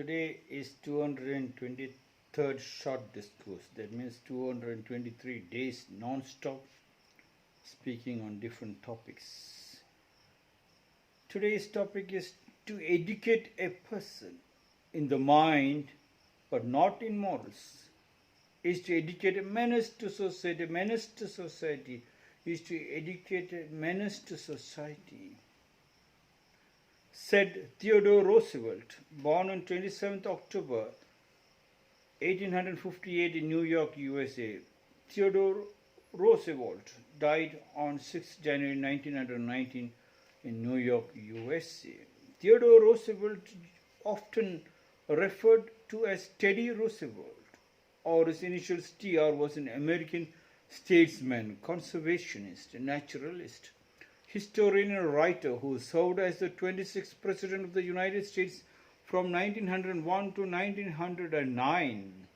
Today is 223rd short discourse. That means 223 days non-stop speaking on different topics. Today's topic is to educate a person in the mind but not in morals. Is to educate a menace to society. Menace to society is to educate a menace to society. Said Theodore Roosevelt, born on 27th October 1858 in New York, USA. Theodore Roosevelt died on 6th January 1919 in New York, USA. Theodore Roosevelt, often referred to as Teddy Roosevelt, or his initials TR, was an American statesman, conservationist, naturalist, historian and writer who served as the 26th President of the United States from 1901 to 1909.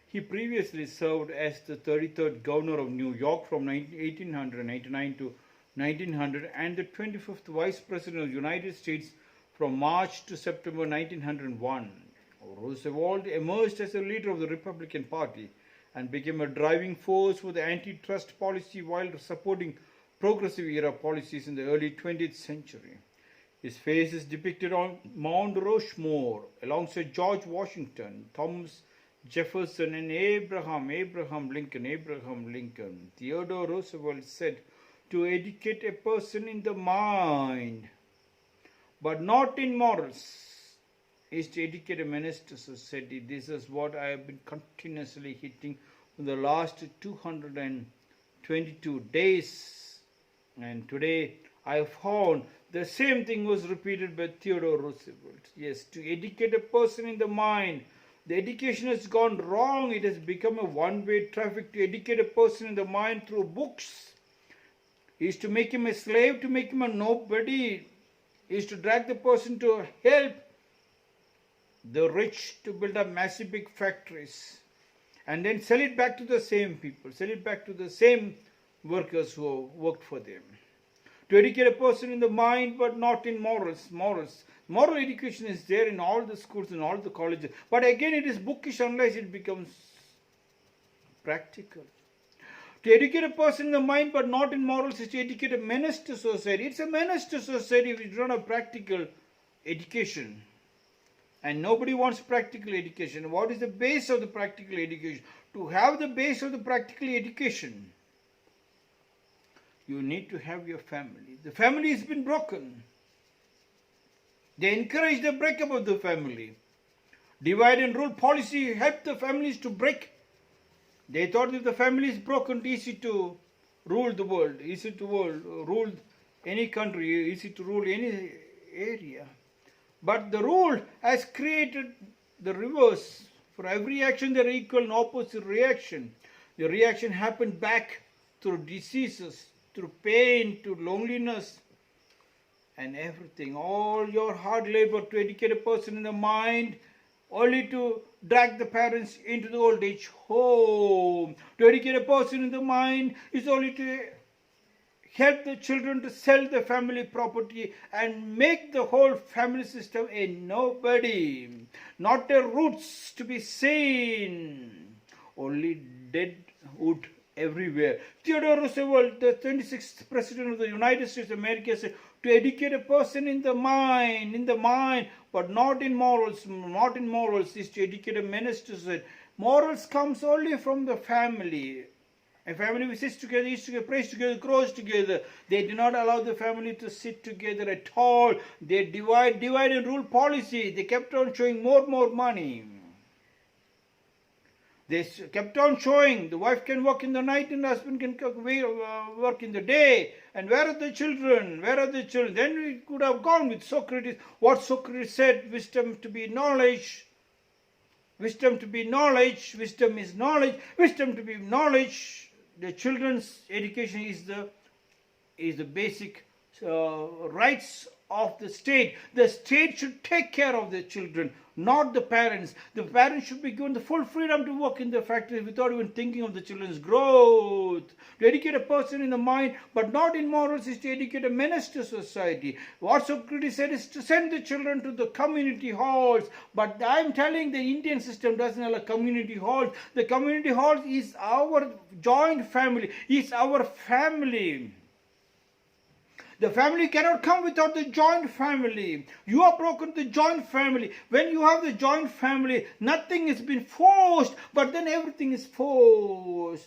He previously served as the 33rd Governor of New York from 1899 to 1900 and the 25th Vice President of the United States from March to September 1901. Roosevelt emerged as a leader of the Republican Party and became a driving force for the antitrust policy while supporting progressive era policies in the early 20th century. His face is depicted on Mount Rushmore alongside George Washington, Thomas Jefferson and Abraham Lincoln. Theodore Roosevelt said, to educate a person in the mind but not in morals is to educate a menace to society. This is what I have been continuously hitting for the last 222 days. And today I found the same thing was repeated by Theodore Roosevelt. Yes, to educate a person in the mind. The education has gone wrong. It has become a one-way traffic. To educate a person in the mind through books is to make him a slave, to make him a nobody, is to drag the person to help the rich to build up massive big factories and then sell it back to the same people, sell it back to the same workers who worked for them. To educate a person in the mind but not in morals. Moral education is there in all the schools and all the colleges. But again it is bookish unless it becomes practical. To educate a person in the mind but not in morals is to educate a menace to society. It's a menace to society if you don't have practical education. And nobody wants practical education. What is the base of the practical education? To have the base of the practical education, you need to have your family. The family has been broken. They encourage the breakup of the family. Divide and rule policy helped the families to break. They thought if the family is broken, it's easy to rule the world, easy to rule any country, easy to rule any area. But the rule has created the reverse. For every action there is equal and opposite reaction. The reaction happened back through diseases, through pain, to loneliness and everything. All your hard labor to educate a person in the mind only to drag the parents into the old age home. To educate a person in the mind is only to help the children to sell the family property and make the whole family system a nobody. Not a roots to be seen. Only dead wood everywhere. Theodore Roosevelt, the 26th President of the United States of America, said to educate a person in the mind, but not in morals. Not in morals is to educate a menace to society. Morals comes only from the family. A family which sits together, eats together, prays together, grows together. They do not allow the family to sit together at all. They divide and rule policy. They kept on showing more money. They kept on showing the wife can work in the night and the husband can work in the day. And where are the children? Where are the children? Then we could have gone with Socrates. What Socrates said, wisdom to be knowledge. Wisdom to be knowledge. Wisdom is knowledge. Wisdom to be knowledge. The children's education is the basic rights of the state. The state should take care of the children, not the parents. The parents should be given the full freedom to work in the factory without even thinking of the children's growth. To educate a person in the mind, but not in morals, is to educate a menace to society. What Socrates said is to send the children to the community halls. But I am telling, the Indian system doesn't have a community hall. The community hall is our joint family, is our family. The family cannot come without the joint family. You are broken the joint family. When you have the joint family, nothing has been forced, but then everything is forced.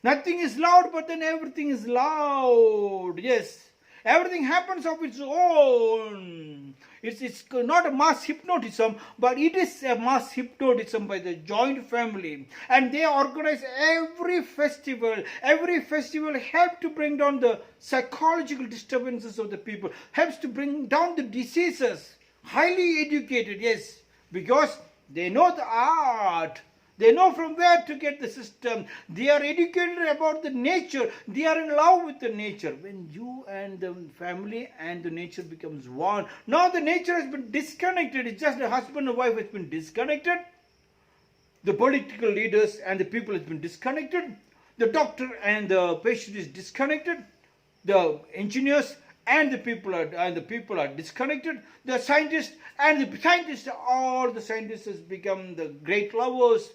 Nothing is loud, but then everything is loud. Yes. Everything happens of its own. It's not a mass hypnotism, but it is a mass hypnotism by the joint family. And they organize every festival. Every festival helps to bring down the psychological disturbances of the people, helps to bring down the diseases. Highly educated, yes, because they know the art. They know from where to get the system. They are educated about the nature. They are in love with the nature. When you and the family and the nature becomes one. Now the nature has been disconnected. It's just a husband and wife has been disconnected. The political leaders and the people has been disconnected. The doctor and the patient is disconnected. The engineers and the people are disconnected. The scientists and the scientists, all the scientists has become the great lovers.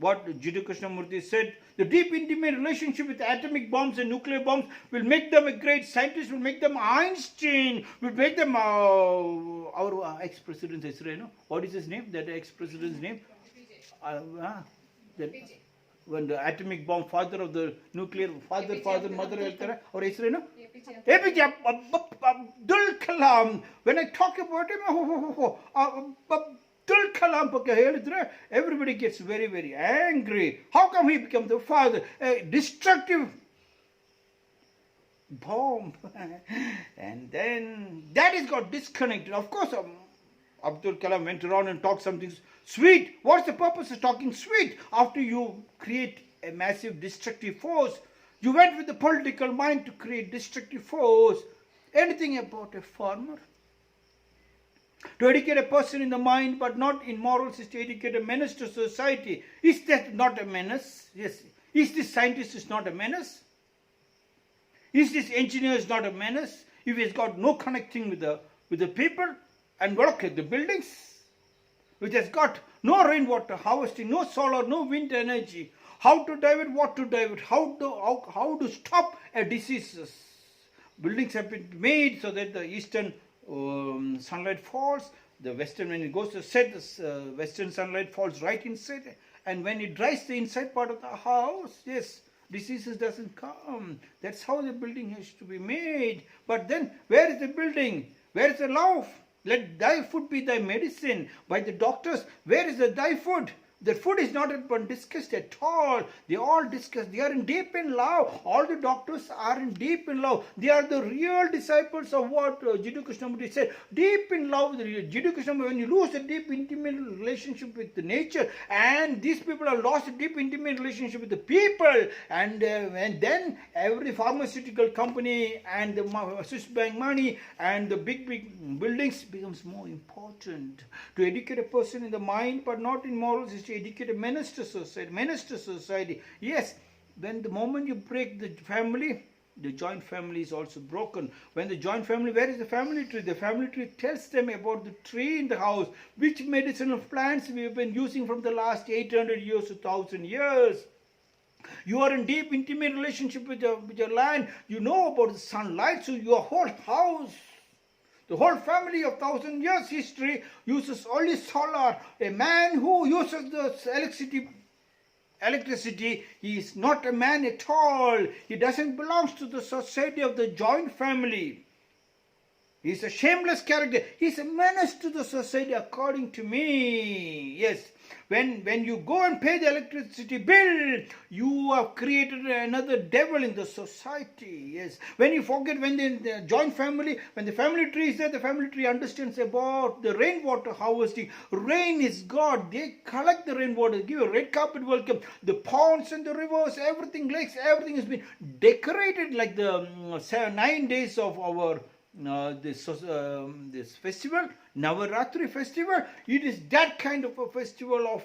What Jiddu Krishnamurti said, the deep intimate relationship with atomic bombs and nuclear bombs will make them a great scientist, will make them Einstein, will make them our ex-president's Israel. No? What is his name? That ex-president's name? When the atomic bomb, father of the nuclear, father, mother, or Israel, no? APJ Abdul Kalam. When I talk about him, Abdul Kalam, everybody gets very, very angry. How come he became the father? A destructive bomb. And then that is got disconnected. Of course, Abdul Kalam went around and talked something sweet. What's the purpose of talking sweet? After you create a massive destructive force, you went with the political mind to create destructive force. Anything about a farmer? To educate a person in the mind, but not in morals, is to educate a menace to society. Is that not a menace? Yes. Is this scientist not a menace? Is this engineer not a menace? If he has got no connecting with the people, and look at the buildings, which has got no rainwater harvesting, no solar, no wind energy. How to divert, what to divert, how to stop a diseases. Buildings have been made so that the eastern sunlight falls, the western, when it goes to set, the western sunlight falls right inside, and when it dries the inside part of the house, yes, diseases doesn't come. That's how the building has to be made. But then, where is the building? Where is the love? Let thy food be thy medicine. By the doctors, where is the thy food? The food is not discussed at all. They all discuss. They are in deep in love. All the doctors are in deep in love. They are the real disciples of what Jiddu Krishnamurti said. Deep in love with Jiddu Krishnamurti. When you lose a deep intimate relationship with the nature, and these people have lost a deep intimate relationship with the people, and then every pharmaceutical company and the Swiss bank money and the big buildings becomes more important. To educate a person in the mind, but not in morals, is to educate a menace to society. Yes, when the moment you break the family, the joint family is also broken. When the joint family, where is the family tree? The family tree tells them about the tree in the house, which medicinal plants we have been using from the last 800 years to 1000 years. You are in deep intimate relationship with your land. You know about the sunlight, so your whole house, the whole family of 1000 years history uses only solar. A man who uses the electricity, he is not a man at all. He doesn't belong to the society of the joint family. He is a shameless character. He is a menace to the society according to me. Yes. When you go and pay the electricity bill, you have created another devil in the society. Yes. When you forget, when the joint family, when the family tree is there, the family tree understands about the rainwater harvesting. Rain is God. They collect the rainwater, give a red carpet welcome. The ponds and the rivers, everything, lakes, everything has been decorated like the 9 days of our this festival, Navaratri festival. It is that kind of a festival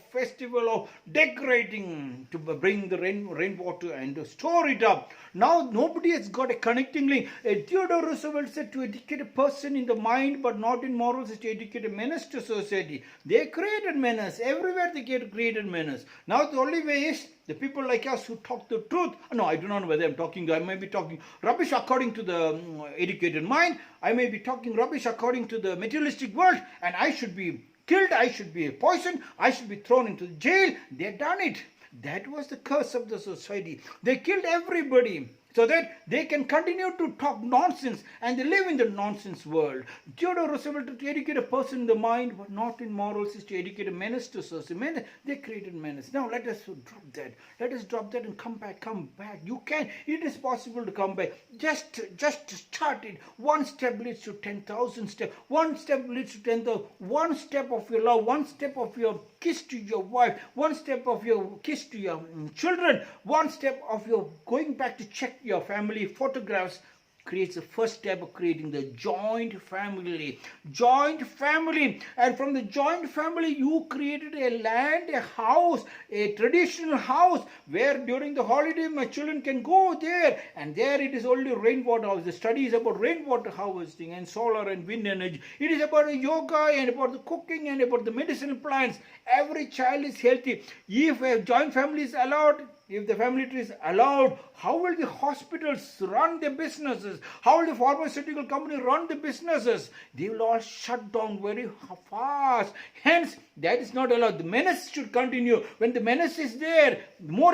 of decorating to bring the rainwater and to store it up. Now nobody has got a connecting link. Theodore Roosevelt said to educate a person in the mind but not in morals is to educate a menace to society. They created menace. Everywhere they created menace. Now the only way is the people like us who talk the truth. No, I do not know whether I'm talking. I may be talking rubbish according to the educated mind. I may be talking rubbish according to the materialistic world, and I should be killed. I should be poisoned. I should be thrown into jail. They've done it. That was the curse of the society. They killed everybody so that they can continue to talk nonsense, and they live in the nonsense world. Theodore Roosevelt, to educate a person in the mind but not in morals, is to educate a menace to society. They created menace. Now let us drop that. Let us drop that and come back. Come back. You can. It is possible to come back. Just start it. One step leads to 10,000 steps. One step leads to 10,000. One step of your love. One step of your kiss to your wife. One step of your kiss to your children. One step of your going back to check your family photographs creates the first step of creating the joint family. Joint family. And from the joint family, you created a land, a house, a traditional house where during the holiday my children can go there. And there it is only rainwater house. The study is about rainwater harvesting and solar and wind energy. It is about yoga and about the cooking and about the medicinal plants. Every child is healthy. If a joint family is allowed, if the family tree is allowed, how will the hospitals run their businesses? How will the pharmaceutical company run the businesses? They will all shut down very fast. Hence, that is not allowed. The menace should continue. When the menace is there, more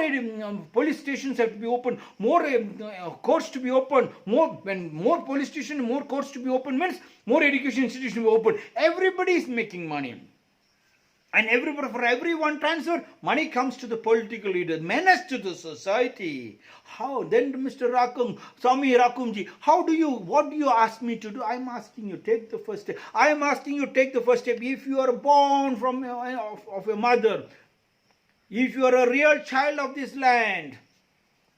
police stations have to be opened, more courts to be opened. When more police stations, more courts to be opened means more education institutions to be opened. Everybody is making money. And for every one transfer, money comes to the political leader, menace to the society. How? Then Mr. Rakum, Swami Rakumjee, what do you ask me to do? I'm asking you, take the first step. I'm asking you, take the first step. If you are born from of a mother, if you are a real child of this land,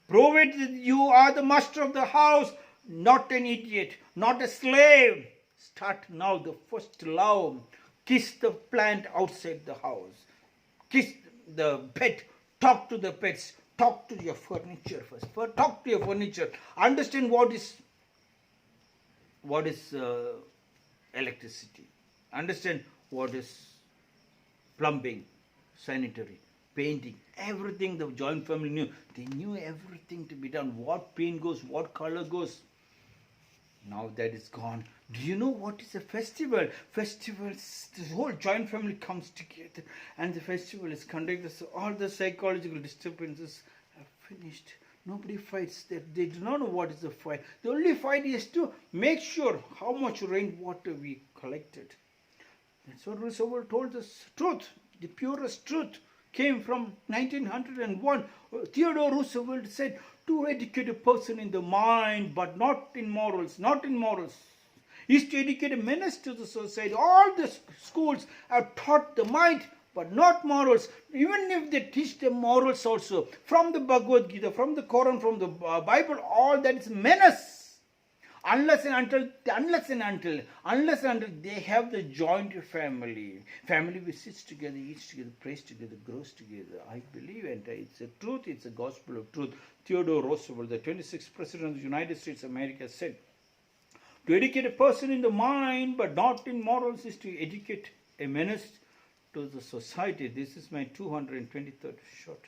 prove it that you are the master of the house, not an idiot, not a slave. Start now the first love. Kiss the plant outside the house. Kiss the pet. Talk to the pets. Talk to your furniture first. Talk to your furniture. Understand what is electricity. Understand what is plumbing, sanitary, painting. Everything the joint family knew. They knew everything to be done. What paint goes, what color goes. Now that is gone. Do you know what is a festival? Festivals, the whole joint family comes together and the festival is conducted. So all the psychological disturbances have finished. Nobody fights. They do not know what is the fight. The only fight is to make sure how much rainwater we collected. That's what Roosevelt told us. Truth, the purest truth, came from 1901. Theodore Roosevelt said, to educate a person in the mind, but not in morals, is to educate a menace to the society. All the schools have taught the mind, but not morals. Even if they teach them morals also, from the Bhagavad Gita, from the Quran, from the Bible, all that is menace. Unless and until they have the joint family which sits together, eats together, prays together, grows together. I believe, and it's a truth, it's a gospel of truth. Theodore Roosevelt, the 26th President of the United States of America, said, to educate a person in the mind but not in morals is to educate a menace to the society. This is my 223rd shot.